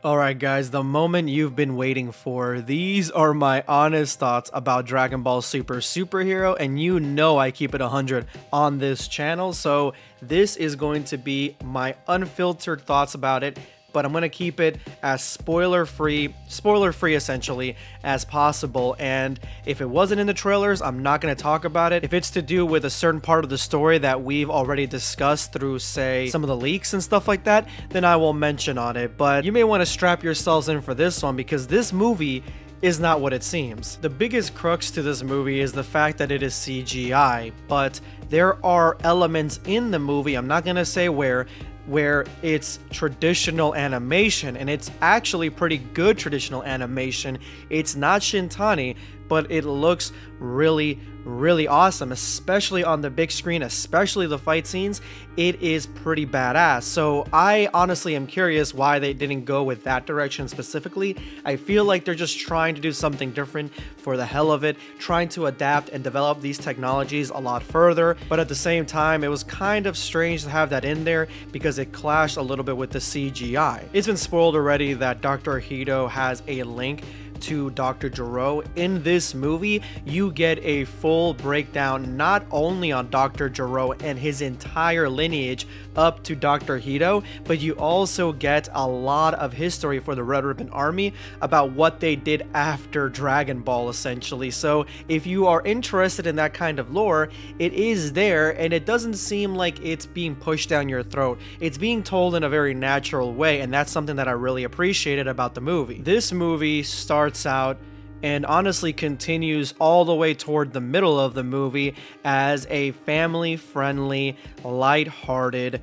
Alright guys, the moment you've been waiting for. These are my honest thoughts about Dragon Ball Super Superhero, and you know I keep it 100 on this channel, so this is going to be my unfiltered thoughts about it, but I'm going to keep it as spoiler free essentially as possible. And if it wasn't in the trailers, I'm not going to talk about it. If it's to do with a certain part of the story that we've already discussed through, say, some of the leaks and stuff like that, then I will mention on it. But you may want to strap yourselves in for this one, because this movie is not what it seems. The biggest crux to this movie is the fact that it is CGI, but there are elements in the movie, I'm not going to say where it's traditional animation, and it's actually pretty good traditional animation. It's not Shintani, but it looks really awesome, especially on the big screen, especially the fight scenes. It is pretty badass. So I honestly am curious why they didn't go with that direction specifically. I feel like they're just trying to do something different for the hell of it, trying to adapt and develop these technologies a lot further. But at the same time, it was kind of strange to have that in there because it clashed a little bit with the CGI. It's been spoiled already that Dr. Hito has a link to Dr. Gero. In this movie, you get a full breakdown not only on Dr. Gero and his entire lineage up to Dr. Hito, but you also get a lot of history for the Red Ribbon Army about what they did after Dragon Ball, essentially. So if you are interested in that kind of lore, it is there, and it doesn't seem like it's being pushed down your throat. It's being told in a very natural way, and that's something that I really appreciated about the movie. This movie starts out and honestly continues all the way toward the middle of the movie as a family-friendly, light-hearted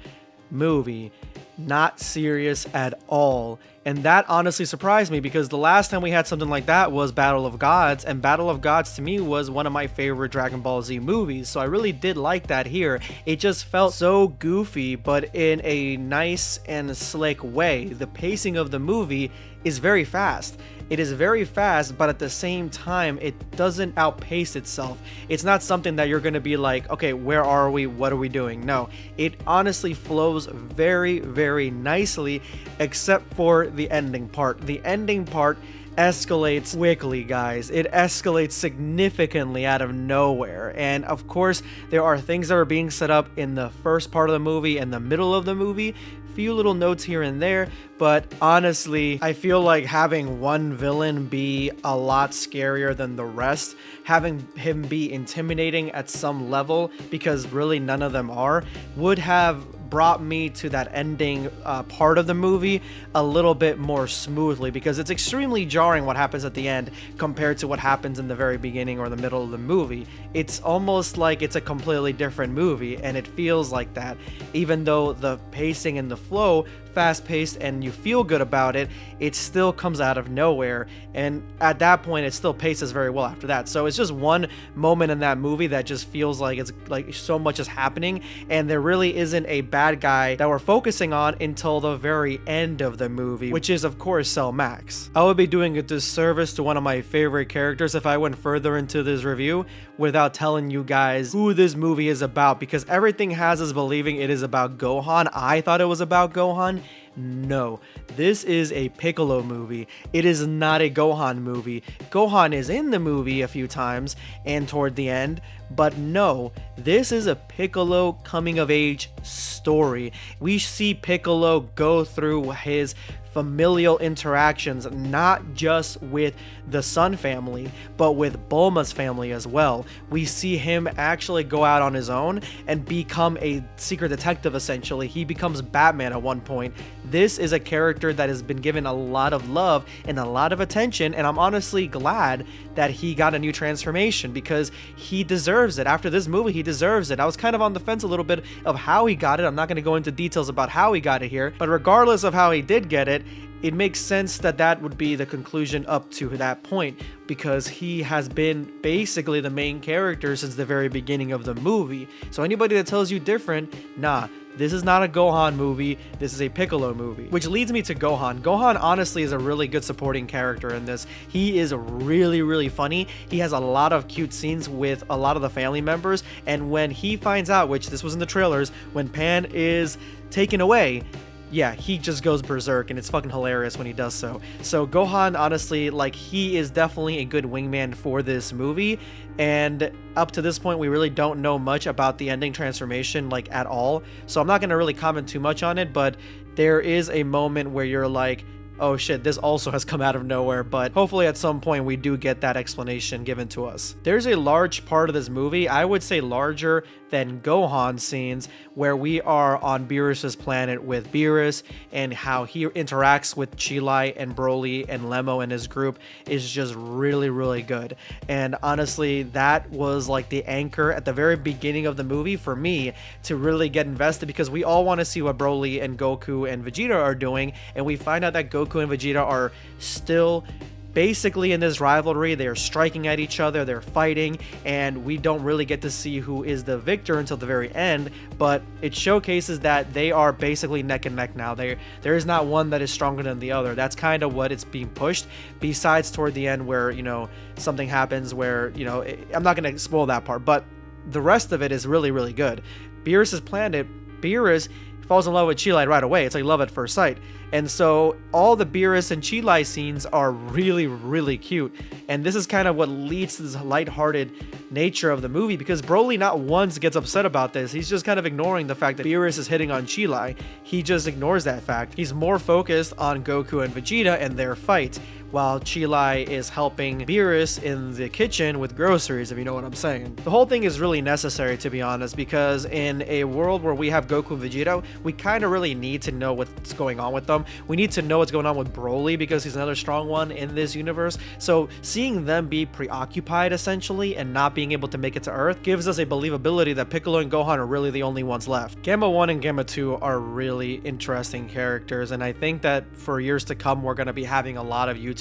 movie. Not serious at all. And that honestly surprised me, because the last time we had something like that was Battle of Gods, and Battle of Gods to me was one of my favorite Dragon Ball Z movies, so I really did like that here. It just felt so goofy, but in a nice and slick way. The pacing of the movie is very fast. It is very fast, but at the same time, it doesn't outpace itself. It's not something that you're going to be like, okay, where are we? What are we doing? No, it honestly flows very nicely, except for the ending part. The ending part escalates quickly, guys. It escalates significantly out of nowhere. And of course, there are things that are being set up in the first part of the movie and the middle of the movie. Few little notes here and there, but honestly, I feel like having one villain be a lot scarier than the rest, having him be intimidating at some level, because really none of them are, would have brought me to that ending part of the movie a little bit more smoothly, because it's extremely jarring what happens at the end compared to what happens in the very beginning or the middle of the movie. It's almost like it's a completely different movie, and it feels like that. Even though the pacing and the flow fast-paced and you feel good about it, it still comes out of nowhere, and at that point it still paces very well after that. So it's just one moment in that movie that just feels like it's like so much is happening, and there really isn't a bad guy that we're focusing on until the very end of the movie, which is of course Cell Max. I would be doing a disservice to one of my favorite characters if I went further into this review without telling you guys who this movie is about, because everything has us believing it is about Gohan. I thought it was about Gohan. No, this is a Piccolo movie. It is not a Gohan movie. Gohan is in the movie a few times and toward the end, but no, this is a Piccolo coming of age story. We see Piccolo go through his familial interactions, not just with the Sun family, but with Bulma's family as well. We see him actually go out on his own and become a secret detective, essentially. He becomes Batman at one point. This is a character that has been given a lot of love and a lot of attention, and I'm honestly glad that he got a new transformation, because he deserves it. After this movie, he deserves it. I was kind of on the fence a little bit of how he got it. I'm not going to go into details about how he got it here, but regardless of how he did get it, it makes sense that that would be the conclusion up to that point, because he has been basically the main character since the very beginning of the movie. So anybody that tells you different, nah, this is not a Gohan movie, this is a Piccolo movie. Which leads me to Gohan. Gohan honestly is a really good supporting character in this. He is really funny. He has a lot of cute scenes with a lot of the family members, and when he finds out, which this was in the trailers, when Pan is taken away, yeah, he just goes berserk, and it's fucking hilarious when he does so. So Gohan, honestly, like, he is definitely a good wingman for this movie, and up to this point we really don't know much about the ending transformation, like, at all, so I'm not going to really comment too much on it, but there is a moment where you're like, oh shit, this also has come out of nowhere, but hopefully at some point we do get that explanation given to us. There's a large part of this movie, I would say larger than Gohan scenes, where we are on Beerus's planet with Beerus, and how he interacts with Chilai and Broly and Lemo and his group is just really, really good. And honestly, that was like the anchor at the very beginning of the movie for me to really get invested, because we all want to see what Broly and Goku and Vegeta are doing, and we find out that Goku and Vegeta are still basically in this rivalry. They are striking at each other, they're fighting, and we don't really get to see who is the victor until the very end, but it showcases that they are basically neck and neck now. There is not one that is stronger than the other. That's kind of what it's being pushed, besides toward the end where, you know, something happens where, you know, I'm not going to spoil that part, but the rest of it is really, really good. Beerus's planet, Beerus falls in love with Chilai right away. It's like love at first sight. And so all the Beerus and Chilai scenes are really, really cute. And this is kind of what leads to this lighthearted nature of the movie, because Broly not once gets upset about this. He's just kind of ignoring the fact that Beerus is hitting on Chilai. He just ignores that fact. He's more focused on Goku and Vegeta and their fight, while Chilai is helping Beerus in the kitchen with groceries, if you know what I'm saying. The whole thing is really necessary, to be honest, because in a world where we have Goku and Vegeta, we kind of really need to know what's going on with them. We need to know what's going on with Broly, because he's another strong one in this universe. So seeing them be preoccupied, essentially, and not being able to make it to Earth gives us a believability that Piccolo and Gohan are really the only ones left. Gamma 1 and Gamma 2 are really interesting characters, and I think that for years to come, we're going to be having a lot of YouTubers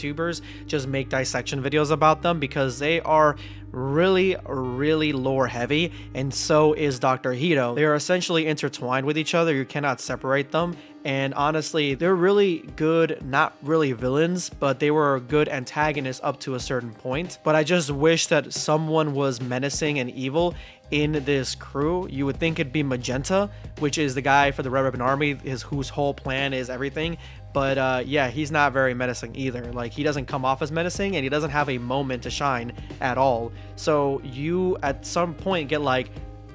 just make dissection videos about them, because they are really, really lore heavy, and so is Dr. Hito. They are essentially intertwined with each other. You cannot separate them, and honestly, they're really good, not really villains, but they were good antagonists up to a certain point. But I just wish that someone was menacing and evil in this crew. You would think it'd be Magenta, which is the guy for the Red Ribbon Army, whose whole plan is everything. But yeah, he's not very menacing either. Like, he doesn't come off as menacing, and he doesn't have a moment to shine at all. So you at some point get like,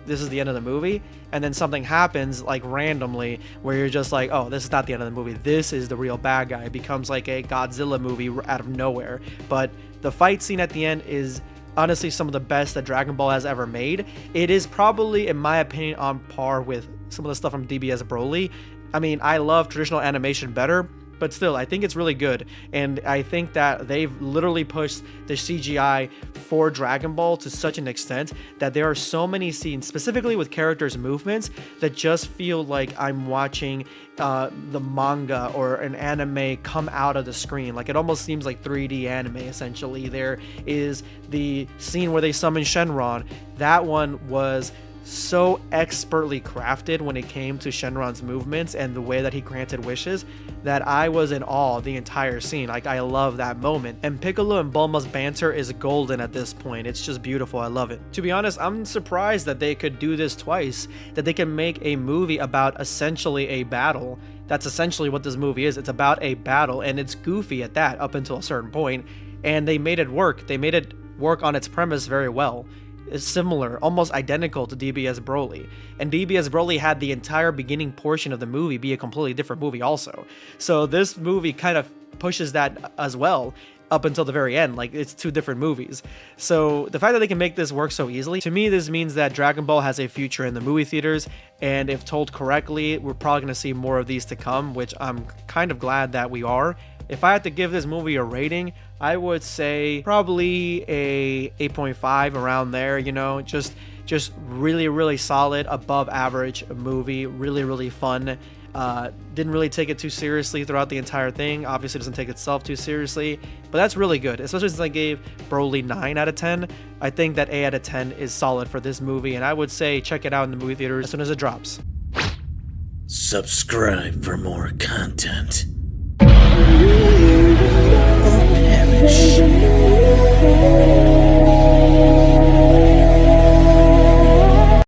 this is the end of the movie, and then something happens like randomly where you're just like, oh, this is not the end of the movie, this is the real bad guy. It becomes like a Godzilla movie out of nowhere. But the fight scene at the end is honestly some of the best that Dragon Ball has ever made. It is probably, in my opinion, on par with some of the stuff from DBS Broly. I mean, I love traditional animation better, but still, I think it's really good. And I think that they've literally pushed the CGI for Dragon Ball to such an extent that there are so many scenes, specifically with characters' movements, that just feel like I'm watching the manga or an anime come out of the screen. Like, it almost seems like 3D anime, essentially. There is the scene where they summon Shenron. That one was so expertly crafted when it came to Shenron's movements and the way that he granted wishes, that I was in awe the entire scene. Like, I love that moment. And Piccolo and Bulma's banter is golden at this point. It's just beautiful. I love it. To be honest, I'm surprised that they could do this twice, that they can make a movie about essentially a battle. That's essentially what this movie is. It's about a battle, and it's goofy at that up until a certain point, and they made it work. They made it work on its premise very well. Is similar, almost identical to DBS Broly. And DBS Broly had the entire beginning portion of the movie be a completely different movie also. So this movie kind of pushes that as well up until the very end. Like, it's two different movies. So the fact that they can make this work so easily, to me, this means that Dragon Ball has a future in the movie theaters. And if told correctly, we're probably going to see more of these to come, which I'm kind of glad that we are. If I had to give this movie a rating, I would say probably a 8.5, around there, you know, just really, really solid, above average movie, really, really fun. Didn't really take it too seriously throughout the entire thing. Obviously doesn't take itself too seriously, but that's really good, especially since I gave Broly 9 out of 10. I think that 8 out of 10 is solid for this movie, and I would say check it out in the movie theaters as soon as it drops. Subscribe for more content. Or perish.